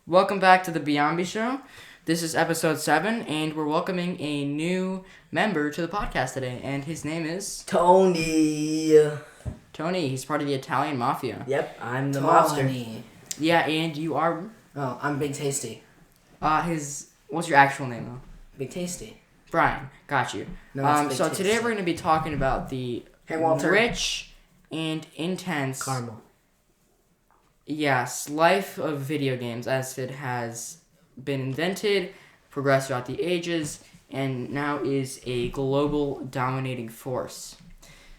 Welcome back to the Beonby Show. This is episode 7, and we're welcoming a new member to the podcast today, and his name is... Tony. Tony. He's part of the Italian Mafia. Yep, I'm the mobster. Yeah, and you are... Oh, I'm Big Tasty. What's your actual name, though? Big Tasty. Brian. Got you. No, so Tasty. today we're going to be talking about the Hey, Walter. rich and intense... Caramel. Yes, life of video games as it has been invented, progressed throughout the ages, and now is a global dominating force.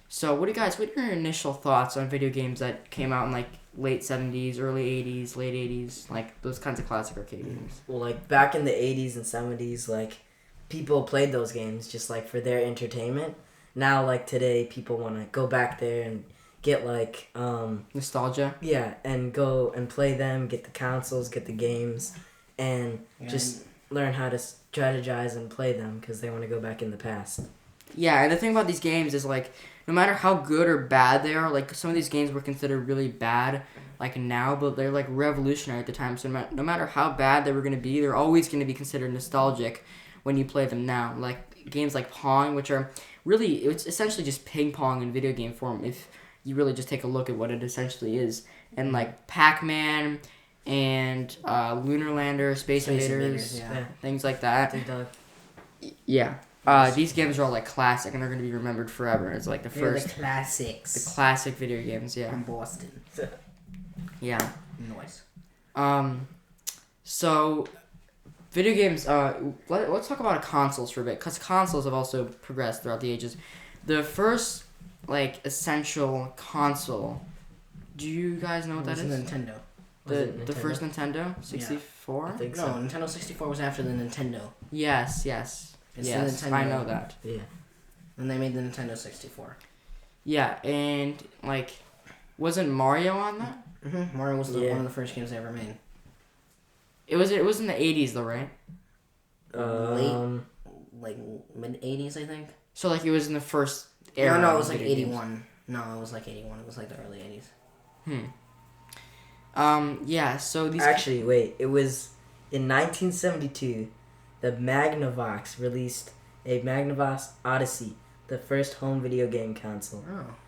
So what are your initial thoughts on video games that came out in like late 70s, early 80s, late 80s, like those kinds of classic arcade games? Well, like back in the 80s and 70s, like people played those games just like for their entertainment. Now, like today, people want to go back there and get like Nostalgia? Yeah, and go and play them, get the consoles, get the games, and just learn how to strategize and play them because they want to go back in the past. Yeah, and the thing about these games is like no matter how good or bad they are, like some of these games were considered really bad like now, but they're like revolutionary at the time. So no matter how bad they were going to be, they're always going to be considered nostalgic when you play them now. Like games like Pong, which are really, it's essentially just ping pong in video game form if you really just take a look at what it essentially is. And like Pac-Man and Lunar Lander, Space Invaders, things like that. Yeah. These games are all like classic and they're going to be remembered forever. It's like the first... the classics. The classic video games, yeah. From Boston. Yeah. Noise. So, video games, let's talk about consoles for a bit, because consoles have also progressed throughout the ages. The first, like, essential console, do you guys know what that is? Nintendo. The first Nintendo? 64? I think No, so. Nintendo 64 was after the Nintendo. Yes. It's Yes, the Nintendo. I know that. Yeah. And they made the Nintendo 64. Yeah, and, like, wasn't Mario on that? Mm-hmm. Mario was one of the first games they ever made. It was in the 80s, though, right? Late, like, mid-80s, I think. So, like, it was in the first era. No, it was like video 81. games. No, it was like 81. It was like the early 80s. Yeah, so these... Actually, wait. It was in 1972, the Magnavox released a Magnavox Odyssey, the first home video game console,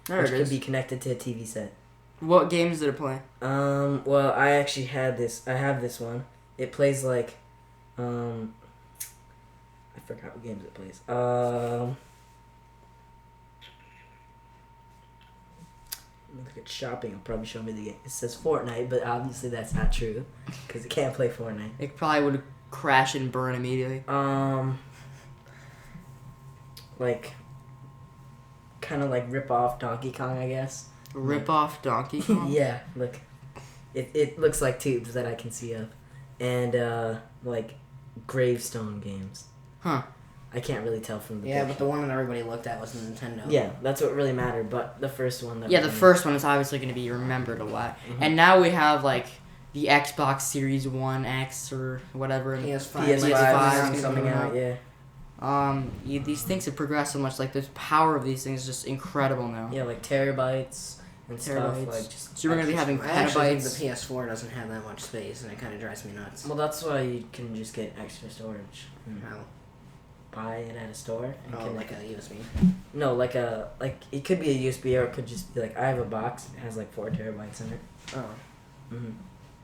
which could be connected to a TV set. What games did it play? Well, I actually had this. I have this one. It plays like, I forgot what games it plays. Look at shopping. It'll probably show me the game. It says Fortnite, but obviously that's not true because it can't play Fortnite. It probably would crash and burn immediately. Like, kind of like rip off Donkey Kong, I guess. Rip off Donkey Kong? Yeah, look. It looks like tubes that I can see of. And, like, gravestone games. Huh. I can't really tell from the Yeah, picture. but the one that everybody looked at was the Nintendo. Yeah, that's what really mattered, but the first one... Yeah, the first one is obviously going to be remembered a lot. Mm-hmm. And now we have, like, the Xbox Series 1X or whatever. PS5. PS5 is coming out, yeah. These things have progressed so much. Like, the power of these things is just incredible now. Yeah, like terabytes and stuff. Like, just so we're going to be having I actually think petabytes. the PS4 doesn't have that much space, and it kind of drives me nuts. well, that's why you can just get extra storage. How? Buy it at a store. And Oh, like a USB? No, like it could be a USB or it could just be like, I have a box. It has like 4 terabytes in it. Oh. Mm-hmm.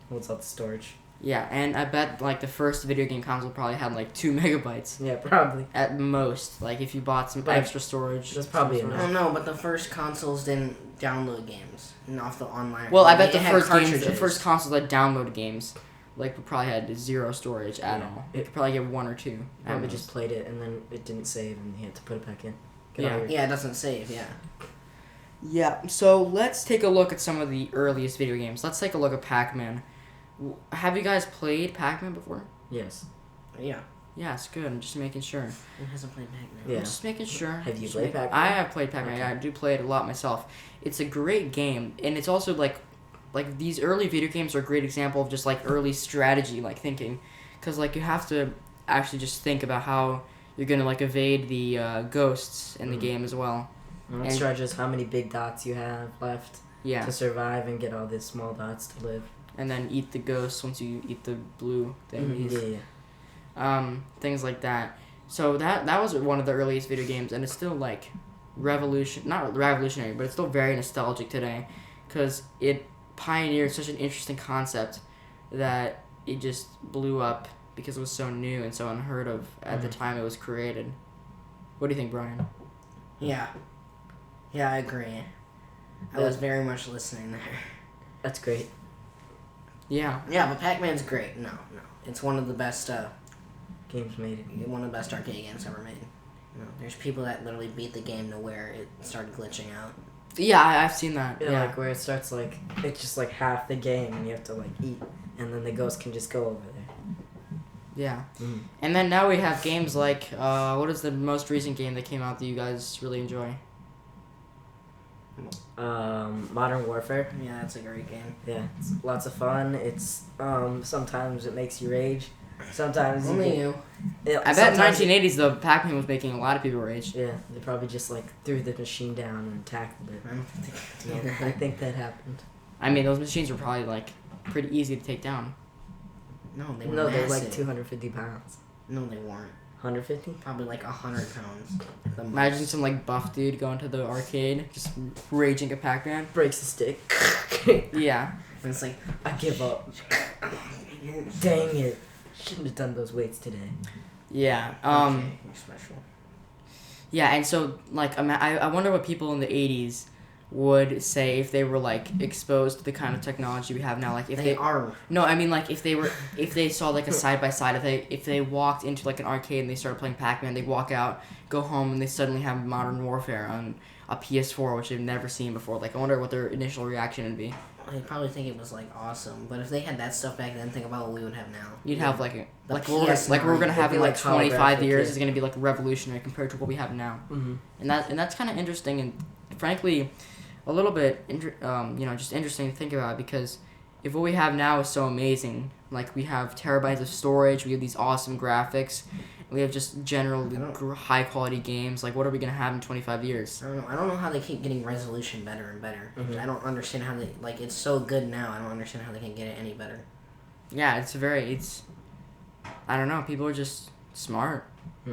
Holds up the storage. Yeah, and I bet, like, the first video game console probably had, like, 2 megabytes. Yeah, probably. At most. Like, if you bought some extra storage. That's probably some enough. Oh, no, but the first consoles didn't download games off the online. Well, I bet They the had first cartridges. consoles that download games, like, probably had 0 storage at all. You could probably get 1 or 2. I just played it and then it didn't save and you had to put it back in. Yeah, it doesn't save, yeah. Yeah, so let's take a look at some of the earliest video games. Let's take a look at Pac-Man. Have you guys played Pac-Man before? Yes. Yeah. Yes, good. I'm just making sure. Who hasn't played Pac-Man? Yeah. I'm just making sure. Have you played Pac-Man? I have played Pac-Man. Okay. Yeah, I do play it a lot myself. It's a great game, and it's also like these early video games are a great example of just like early strategy, like thinking, because like you have to actually just think about how you're gonna like evade the ghosts in the game as well. And it strategies how many big dots you have left Yeah. to survive and get all these small dots to live. and then eat the ghosts once you eat the blue things. Things like that. So that was one of the earliest video games, and it's still like not revolutionary, but it's still very nostalgic today, because it pioneered such an interesting concept that it just blew up because it was so new and so unheard of at the time it was created. What do you think, Brian? Yeah, I agree. I was very much listening there. That's great. Yeah. Yeah, but Pac-Man's great. No. It's one of the best games made. One of the best arcade games ever made. There's people that literally beat the game to where it started glitching out. Yeah, I've seen that. Yeah, like where it starts like it's just like half the game and you have to like eat, and then the ghost can just go over there. Yeah. And then now we have games like what is the most recent game that came out that you guys really enjoy? Modern Warfare. Yeah, that's a great game. Yeah, it's lots of fun. It's sometimes it makes you rage. Sometimes only you. I bet 1980s the Pac-Man was making a lot of people rage. Yeah, they probably just like threw the machine down and tackled it. I think that happened. I mean, those machines were probably like pretty easy to take down. No, they were No, massive. they're like 250 pounds. No, they weren't. 150? Probably like 100 pounds. Imagine some like buff dude going to the arcade, just raging at Pac-Man. Breaks the stick. Yeah. And it's like, I give up. Dang it. Shouldn't have done those weights today. Yeah. okay, you're special. Yeah, and so like I wonder what people in the 80s would say if they were like exposed to the kind of technology we have now. Like if they are. No, I mean like if they saw like a side by side, if they walked into like an arcade and they started playing Pac-Man, they'd walk out, go home, and they suddenly have Modern Warfare on a PS4, which they've never seen before. Like I wonder what their initial reaction would be. I'd probably think it was like awesome, but if they had that stuff back then, think about what we would have now. You'd have like we're gonna have in like 25 years is gonna be like revolutionary compared to what we have now. And that's kind of interesting and frankly a little bit just interesting to think about, because if what we have now is so amazing, like we have terabytes of storage, we have these awesome graphics, we have just general high quality games, like what are we gonna have in 25 years? I don't know how they keep getting resolution better and better. I don't understand how they it's so good now. I don't understand how they can get it any better. Yeah, I don't know, people are just smart. I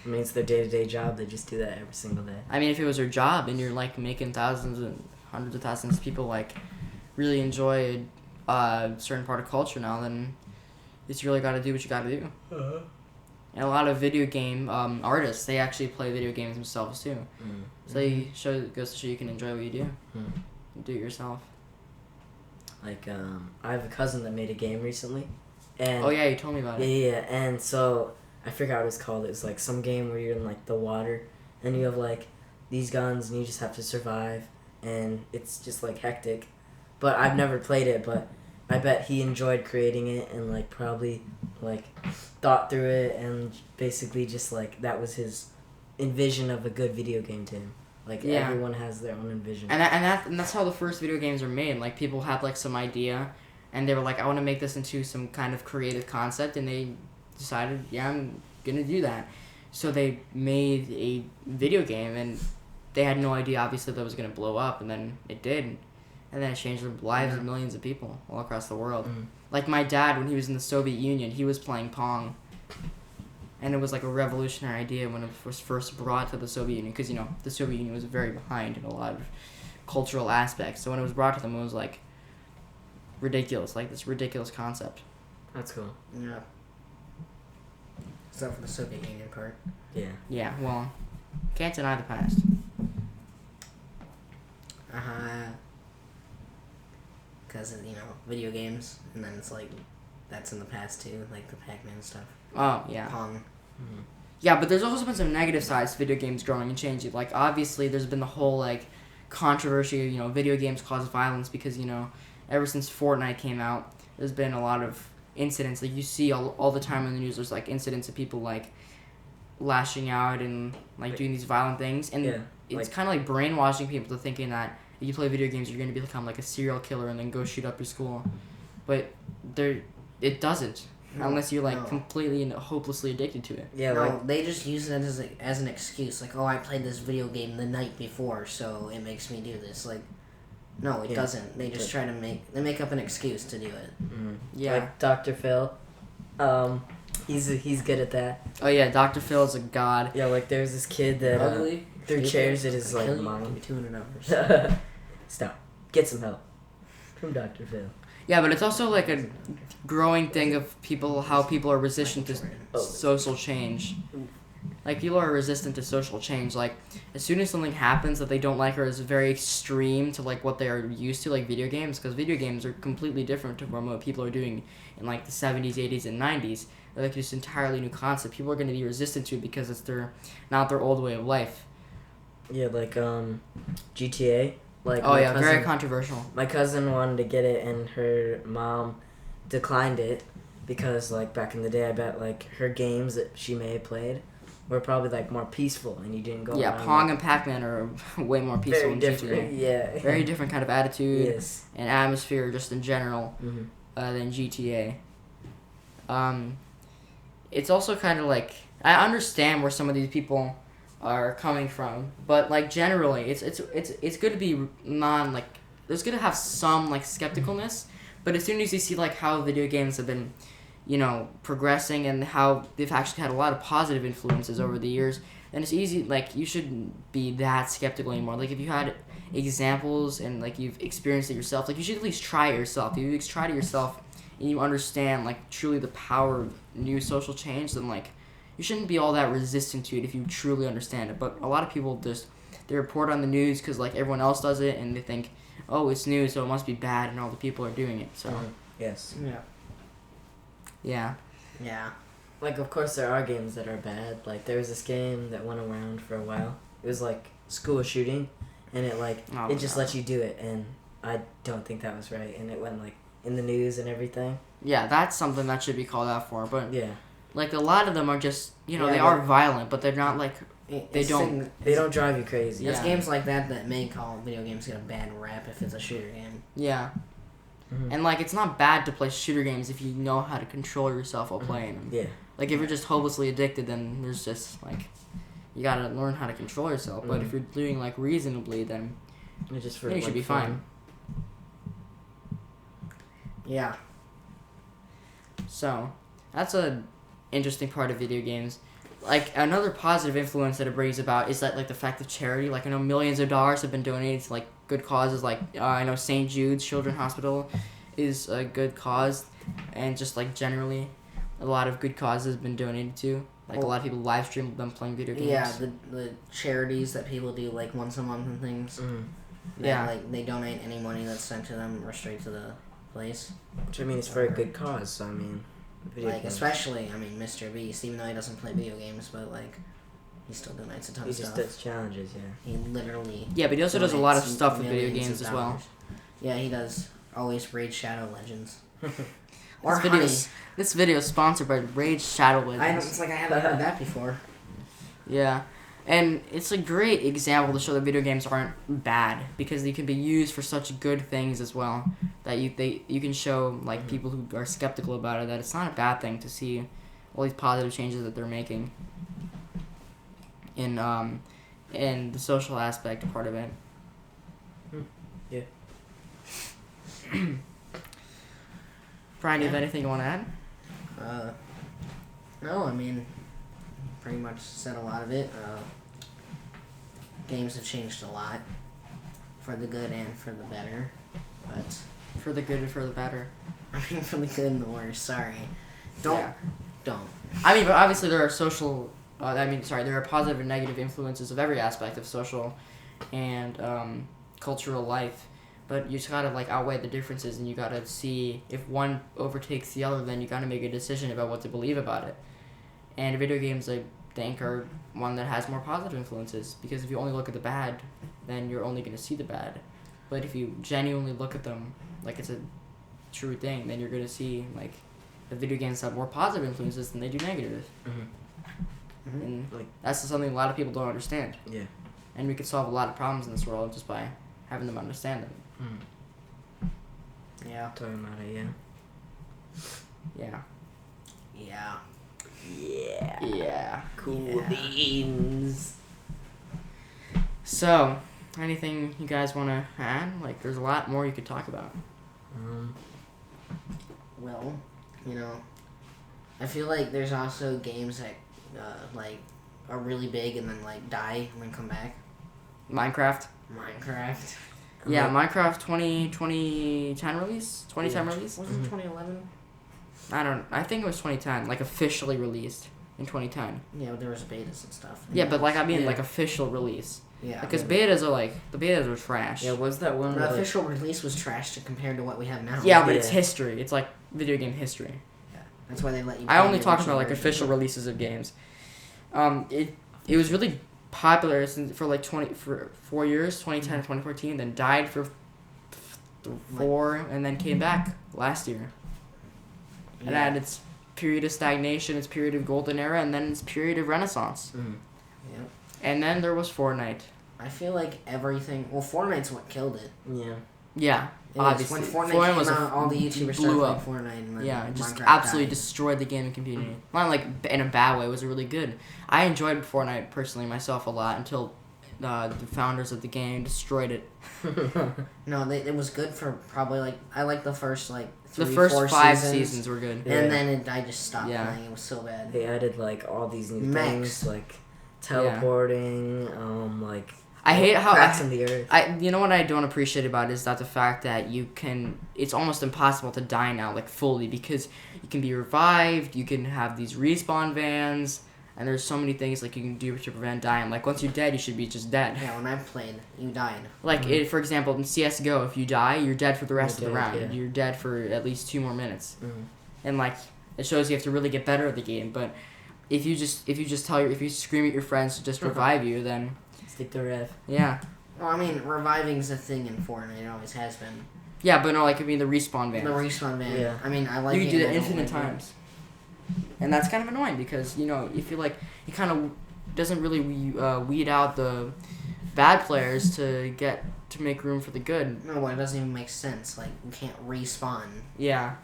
mean, it's their day-to-day job. They just do that every single day. I mean, if it was your job and you're like making thousands and hundreds of thousands of people like really enjoy a certain part of culture now, then it's really got to do what you got to do. And a lot of video game artists, they actually play video games themselves too. So it goes to show you can enjoy what you do. Do it yourself. Like I have a cousin that made a game recently, and oh yeah, you told me about it. Yeah, and so I forgot what it was called. It was like some game where you're in like the water, and you have like these guns, and you just have to survive, and it's just like hectic. But I've never played it, but I bet he enjoyed creating it and like probably like thought through it, and basically just like that was his envision of a good video game to him. Like everyone has their own envision. And that's how the first video games are made. Like people had like some idea, and they were like, I want to make this into some kind of creative concept, and they decided, yeah, I'm gonna do that. So they made a video game, and they had no idea obviously that it was gonna blow up, and then it did, and then it changed the lives of millions of people all across the world. Like my dad, when he was in the Soviet Union, he was playing Pong, and it was like a revolutionary idea when it was first brought to the Soviet Union, because the Soviet Union was very behind in a lot of cultural aspects. So when it was brought to them, it was like ridiculous, like this ridiculous concept. That's cool. Yeah. Except for the Soviet Union part. Yeah. Yeah, well, can't deny the past. Because, video games, and then it's like, that's in the past too, like the Pac-Man stuff. Oh, yeah. Pong. Yeah, but there's also been some negative sides to video games growing and changing. Like, obviously, there's been the whole, like, controversy, video games cause violence because, ever since Fortnite came out, there's been a lot of incidents that you see all the time in the news. There's, like, incidents of people, like, lashing out and, like, doing these violent things. And it's kind of, like, brainwashing people to thinking that if you play video games, you're going to become, like, a serial killer and then go shoot up your school. But it doesn't. Unless you're, like, completely and hopelessly addicted to it. Yeah, they just use it as an excuse. Like, oh, I played this video game the night before, so it makes me do this. Like, No, it doesn't. They just try to make up an excuse to do it. Mm-hmm. Yeah. Like Dr. Phil. He's good at that. Oh yeah, Dr. Phil is a god. Yeah, like there's this kid that Ugly. threw chairs at his like Give mom. me $200. Stop. Get some help from Dr. Phil. Yeah, but it's also like a growing thing of how people are resistant to social change. Like, people are resistant to social change. Like, as soon as something happens that they don't like or is very extreme to, like, what they are used to, like video games, because video games are completely different from what people are doing in, like, the 70s, 80s, and 90s. They're, like, just entirely new concept. People are going to be resistant to it because it's not their old way of life. Yeah, like, GTA. Like, oh, yeah, very controversial. My cousin wanted to get it, and her mom declined it because, like, back in the day, I bet, like, her games that she may have played were probably like more peaceful, and you didn't go. Yeah, around, Pong like, and Pac-Man are way more peaceful. Very different. GTA. Yeah. Very different kind of attitude Yes. and atmosphere, just in general, Mm-hmm. Than GTA. It's also kind of like, I understand where some of these people are coming from, but like generally, it's good to be there's gonna have some like skepticalness, but as soon as you see like how video games have been, progressing and how they've actually had a lot of positive influences over the years, then it's easy, like, you shouldn't be that skeptical anymore. Like, if you had examples and, like, you've experienced it yourself, like, you should at least try it yourself. If you tried it yourself and you understand, like, truly the power of new social change, then, like, you shouldn't be all that resistant to it if you truly understand it. But a lot of people they report on the news because, like, everyone else does it, and they think, oh, it's new, so it must be bad, and all the people are doing it, so. Yes. Yeah. Yeah. Yeah. Like, of course, there are games that are bad. Like, there was this game that went around for a while. It was, like, school shooting, and it, like, it just lets you do it, and I don't think that was right, and it went, like, in the news and everything. Yeah, that's something that should be called out for, but, yeah. Like, a lot of them are just, they but are violent, but they're not, like, they don't drive you crazy. It's Yeah. games like that make all video games get a bad rap if it's a shooter game. Yeah. Mm-hmm. And, like, it's not bad to play shooter games if you know how to control yourself while playing them. Yeah. Like, if you're just hopelessly addicted, then there's just, like, you gotta learn how to control yourself. But if you're doing, like, reasonably, then just for, you should be fine. Yeah. So, that's a interesting part of video games. Like, another positive influence that it brings about is that, like, the fact of charity. Like, I know millions of dollars have been donated to, like, good causes. Like, I know St. Jude's Children's Hospital is a good cause. And just, like, generally, a lot of good causes have been donated to. Like, a lot of people live stream them playing video games. Yeah, the charities that people do, like, once a month and things. Yeah. Like, they donate any money that's sent to them or straight to the place. Which, I mean, it's for a good cause, so, I mean... especially, Mr. Beast, even though he doesn't play video games, but, like, he still donates a ton of stuff. He just does challenges, yeah. He literally... Yeah, but he also does a lot of stuff with video games as well. Yeah, he does. Always Raid Shadow Legends. This video is sponsored by Raid Shadow Legends. It's like I haven't heard that before. Yeah. And it's a great example to show that video games aren't bad, because they can be used for such good things as well, that you can show, like, people who are skeptical about it that it's not a bad thing to see all these positive changes that they're making in the social aspect part of it. Yeah. Brian, do you have anything you want to add? No, pretty much said a lot of it. Games have changed a lot, for the good and for the better, but... For the good and for the better. For the good and the worse, sorry. Don't. But obviously there are there are positive and negative influences of every aspect of social and cultural life, but you just gotta, like, outweigh the differences, and you gotta see if one overtakes the other, then you gotta make a decision about what to believe about it. And video games, I think, are one that has more positive influences, because if you only look at the bad, then you're only gonna see the bad. But if you genuinely look at them like it's a true thing, then you're gonna see, like, the video games have more positive influences than they do negative. And that's something a lot of people don't understand. Yeah. And we could solve a lot of problems in this world just by having them understand them. Yeah. Talking about it, Yeah. Yeah. Yeah. Cool beans. So, anything you guys want to add? Like, there's a lot more you could talk about. Well, you know, I feel like there's also games that like are really big and then like die and then come back. Minecraft. Yeah, Minecraft 2010 release? 2010 release? Was it 2011? I think it was 2010, like officially released in 2010. Yeah, but there was betas and stuff. Yeah, but like like official release. Yeah. Because betas are trash. Yeah, was that one? The official release was trash compared to what we have now. Yeah, but it's history. It's like video game history. Yeah, that's why they let you. I only talk about like official releases of games. It was really popular for like 4 years, 2010 and 2014, then died for 4, and then came back last year. It had its period of stagnation, its period of golden era, and then its period of renaissance. Yep. And then there was Fortnite. I feel like everything. Well, Fortnite's what killed it. Yeah. Yeah. Obviously. When Fortnite came out, all the YouTubers started playing Fortnite. And then it just Minecraft absolutely died. destroyed the gaming community. Not like in a bad way. It was really good. I enjoyed Fortnite personally myself a lot until the founders of the game destroyed it. No, it was good for probably like I like the first like 3, the first 4 5 seasons were good. and then I just stopped playing. It was so bad. They added like all these new Mechs. things like teleporting, like I hate how cracks in the earth. You know what I don't appreciate about it is that the fact that it's almost impossible to die now like fully, because you can be revived, you can have these respawn vans, and there's so many things like you can do to prevent dying. Like once you're dead, you should be just dead. Yeah, when I played, you died. Like for example, in CS:GO, if you die, you're dead for the rest of the round. Yeah. You're dead for at least 2 more minutes. And like it shows you have to really get better at the game. But if you scream at your friends to just revive you, then stick to rev. Yeah. Well, I mean, reviving's a thing in Fortnite. It always has been. Yeah, but no, like I mean the respawn van. The respawn van. Yeah. I mean, I like. You can it do that and I don't infinite like it. times. And that's kind of annoying because, you know, you feel like it kind of doesn't really weed out the bad players to make room for the good. No, it doesn't even make sense. Like, you can't respawn. Yeah.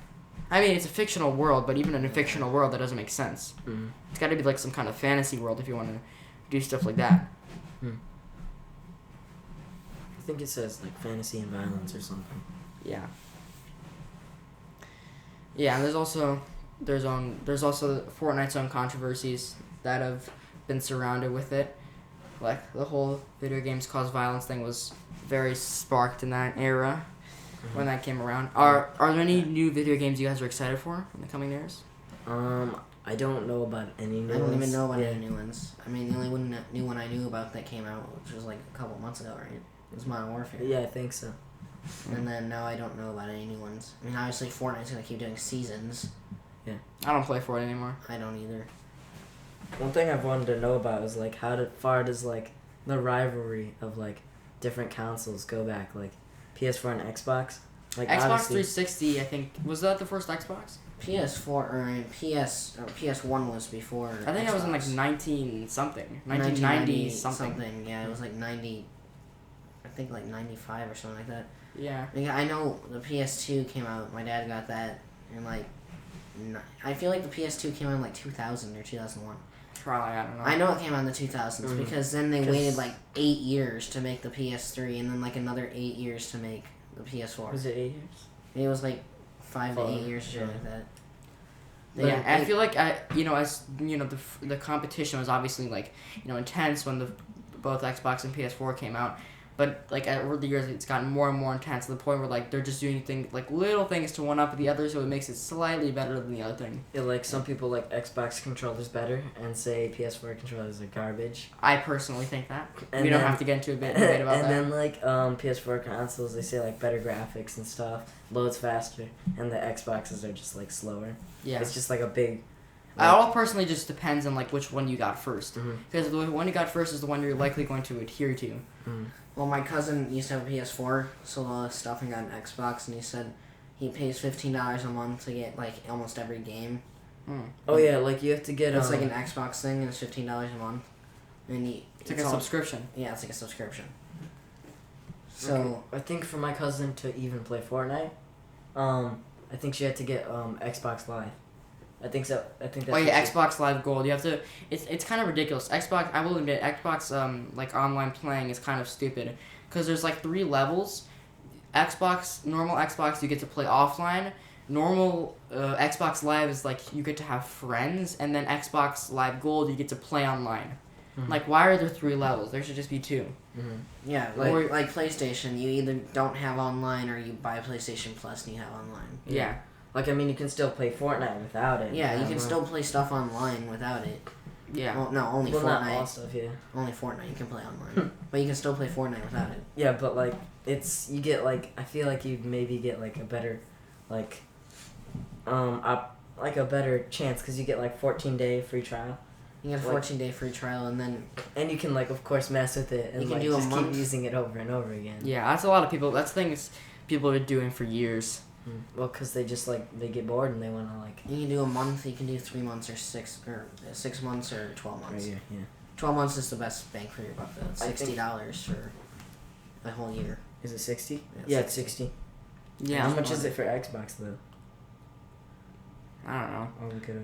I mean, it's a fictional world, but even in a fictional world, that doesn't make sense. It's got to be like some kind of fantasy world if you want to do stuff like that. I think it says like fantasy and violence or something. Yeah. Yeah, and there's also Fortnite's own controversies that have been surrounded with it. Like the whole video games cause violence thing was very sparked in that era when that came around. Are there any new video games you guys are excited for in the coming years? I don't know about any new ones. I don't even know about any new ones. I mean, the only new one I knew about that came out, which was like a couple months ago, right? It was Modern Warfare. Yeah, I think so. And then now I don't know about any new ones. I mean, obviously Fortnite's gonna keep doing seasons. Yeah. I don't play Fortnite anymore. I don't either. One thing I've wanted to know about is like how far does like the rivalry of like different consoles go back, like PS4 and Xbox? Like Xbox 360, I think, was that the first Xbox? PS4 or PS1 was before. I think Xbox. it was in like 1990 something. Yeah, it was like 90. I think like 95 or something like that. Yeah. I know the PS2 came out. My dad got that in like. I feel like the PS2 came out in like 2000 or 2001. Probably, I don't know. I know it came out in the 2000s because then they waited like 8 years to make the PS3 and then like another 8 years to make the PS4. Was it 8 years? It was like 5 to 8 years or something like that. I feel like the competition was obviously like intense when both Xbox and PS4 came out, but like over the years it's gotten more and more intense to the point where like they're just doing little things to one up the other, so it makes it slightly better than the other thing. Yeah, like some people like Xbox controllers better and say PS4 controllers are garbage. I personally think that. And we don't have to get into a debate about and that. then like PS4 consoles, they say like better graphics and stuff, loads faster, and the Xboxes are just like slower. Yeah. It's just like a big. It all personally just depends on like which one you got first, Mhm. because the one you got first is the one you're likely going to adhere to. Mm. Well, my cousin used to have a PS4, sold all his stuff and got an Xbox, and he said he pays $15 a month to get like almost every game. Oh yeah, like you have to get. It's like an Xbox thing, and it's $15 a month. And It's like a subscription. Yeah, it's like a subscription. So okay. I think for my cousin to even play Fortnite, I think she had to get Xbox Live. I think so. I think that's. Oh yeah, Xbox Live Gold. You have to. It's kind of ridiculous. Xbox. I will admit, Xbox like online playing is kind of stupid, because there's like 3 levels. Normal Xbox, you get to play offline. Normal Xbox Live is like you get to have friends, and then Xbox Live Gold, you get to play online. Mm-hmm. Like, why are there 3 levels? There should just be 2. Mm-hmm. Yeah, like PlayStation, you either don't have online or you buy PlayStation Plus and you have online. Yeah. Like, I mean, you can still play Fortnite without it. Yeah, you can still play stuff online without it. Yeah. Well, no, only Fortnite. Not all stuff, yeah. Only Fortnite you can play online. But you can still play Fortnite without it. Yeah, but, like, you get, like, I feel like you'd maybe get, like, a better, like, a better chance, because you get, like, 14-day free trial. You get a 14-day free trial, and then... And you can, like, of course, mess with it, and, you can like, do just a month. keep using it over and over again. Yeah, that's a lot of people. That's things people have been doing for years. Well, because they just, like, they get bored and they want to, like... You can do a month, you can do 3 months, or 6 months, or 12 months. Right here, yeah. 12 months is the best bang for your buck, though. $60 for a whole year. Is it 60? Yeah, It's 60. Yeah. How much is it for Xbox, though? I don't know. I'll look it up.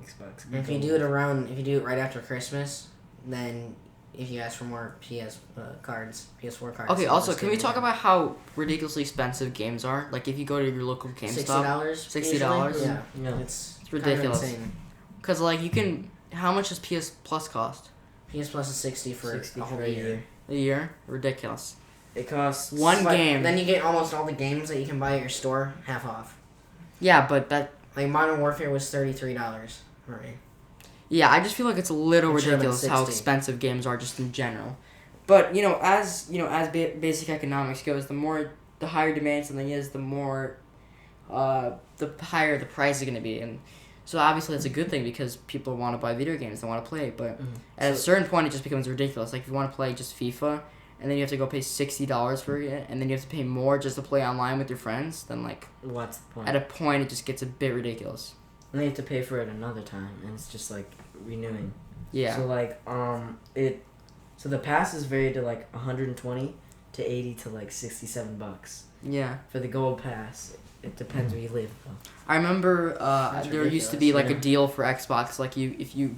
Xbox. If you do it right after Christmas, then if you ask for more PS4 cards. Okay, also, can we talk about how ridiculously expensive games are? Like, if you go to your local GameStop... $60? Yeah. Yeah. It's ridiculous. Because, like, you can... How much does PS Plus cost? PS Plus is 60 for a whole year. A year? Ridiculous. It costs... One game. Then you get almost all the games that you can buy at your store half off. Yeah, but that... Like, Modern Warfare was $33 for me. Yeah, I just feel like it's a little ridiculous how expensive games are just in general. But, as basic economics goes, the higher demand something is, the higher the price is going to be. And so obviously that's a good thing because people want to buy video games, they want to play. But at a certain point, it just becomes ridiculous. Like, if you want to play just FIFA, and then you have to go pay $60 for it, and then you have to pay more just to play online with your friends, then, like... What's the point? At a point, it just gets a bit ridiculous. And then you have to pay for it another time, and it's just, like, renewing. Yeah. So, like, so the passes vary to, like, 120 to 80 to, like, $67. Yeah. For the gold pass, it depends where you live, though. I remember there used to be, like, a deal for Xbox. Like, if you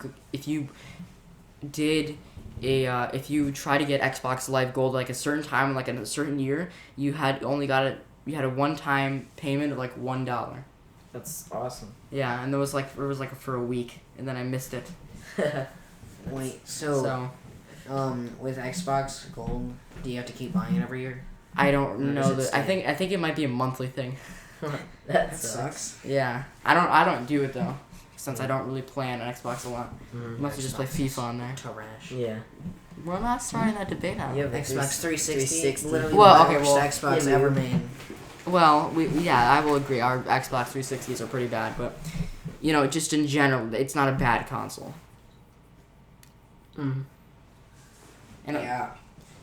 try to get Xbox Live Gold, like, a certain time, like, in a certain year, you had a one-time payment of, like, $1. That's awesome. Yeah, and it was like for a week, and then I missed it. Wait, so with Xbox Gold, do you have to keep buying it every year? I don't know that. I think it might be a monthly thing. that sucks. Yeah, I don't do it though, since I don't really play on Xbox a lot. Mostly just play FIFA on there. Trash. Yeah. We're not starting that debate now. Yeah, Xbox 360. Literally the worst Xbox ever made. Well, I will agree. Our Xbox 360s are pretty bad, but just in general, it's not a bad console. And yeah.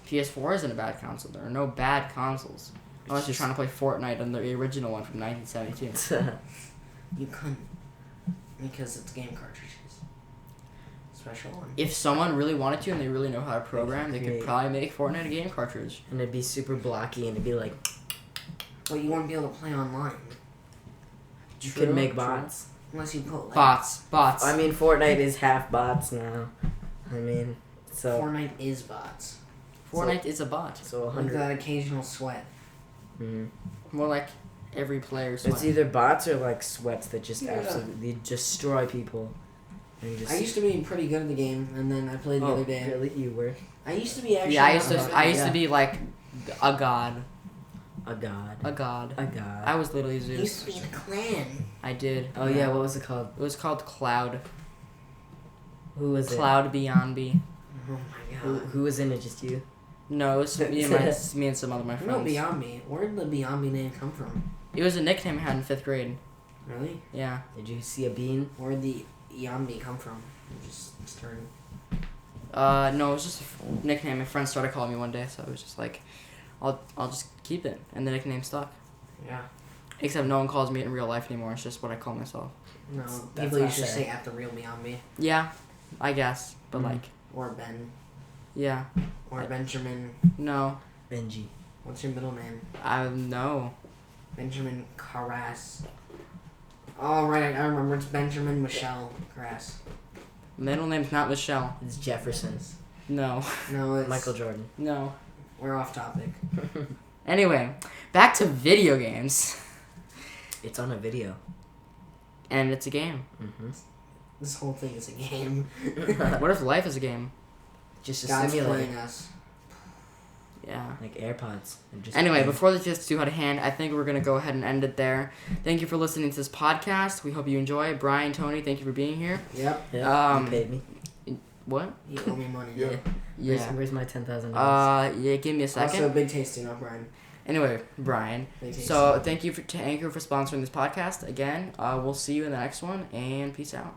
PS4 isn't a bad console. There are no bad consoles. Unless you're trying to play Fortnite on the original one from 1972. You couldn't. Because it's game cartridges. Special one. If someone really wanted to and they really know how to program, they could probably make Fortnite a game cartridge. And it'd be super blocky and it'd be like... Well, you wouldn't be able to play online. You could make bots. Unless you put like... Bots. I mean, Fortnite is half bots now. I mean, so... Fortnite is bots. Fortnite is a bot. So 100... With that occasional sweat. More like every player sweat. It's either bots or like sweats that just absolutely destroy people. I used to be pretty good at the game, and then I played the other day. Really? You were? I used to be actually... Yeah, I used to be like a god. A god. A god. A god. I was literally Zeus. You used to be in a clan. I did. Oh yeah, what was it called? It was called Cloud. Who was it? Cloud Beonby. Oh my god. Who was in it? Just you? No, it was me and some other of my friends. No, Beonby. Where did the Beonby name come from? It was a nickname I had in 5th grade. Really? Yeah. Did you see a bean? Where did the Beonby come from? Just started. No, it was just a nickname. My friend started calling me one day, so I was just like, I'll just keep it, and the nickname stuck. Yeah. Except no one calls me in real life anymore. It's just what I call myself. No, people usually say at the real Beonby. Yeah, I guess, but like. Or Ben. Yeah. Or Benjamin. No. Benji. What's your middle name? No. Benjamin Carras. Oh, right. I remember. It's Benjamin Michelle Grass. Middle name's not Michelle. It's Jefferson. No. No, it's... Michael Jordan. No. We're off topic. Anyway, back to video games. It's on a video. And it's a game. Mm-hmm. This whole thing is a game. What if life is a game? Just a God's simulator. playing us. Yeah. Like AirPods. Anyway, before this gets too out of hand, I think we're going to go ahead and end it there. Thank you for listening to this podcast. We hope you enjoy. Brian, Tony, thank you for being here. Yep. Yeah, you paid me. What? You owe me money. Yeah. Yeah. Where's my $10,000? Yeah, give me a second. Also, big tasting up, Brian. Anyway, Brian. So, thank you to Anchor for sponsoring this podcast. Again, we'll see you in the next one, and peace out.